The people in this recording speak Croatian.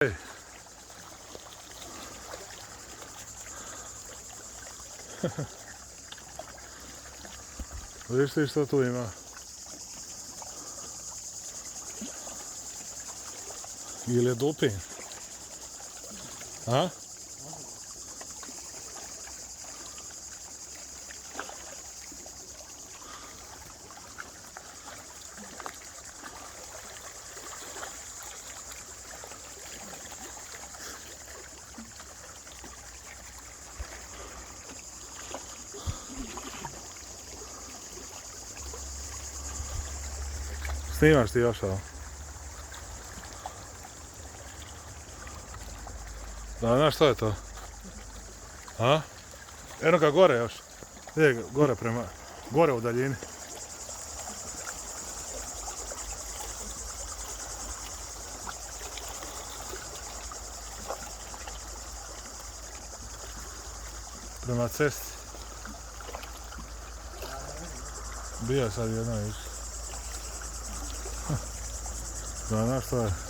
Ej. Vidiš ti što tu ima? Ili je dupin? A? Snimaš ti još ovo? Da, znaš što je to? A? Eno ga gore još. Gdje ga, gore prema... Gore u daljini. Prema cesti. Bija sad jedna više. Da, znaš što je?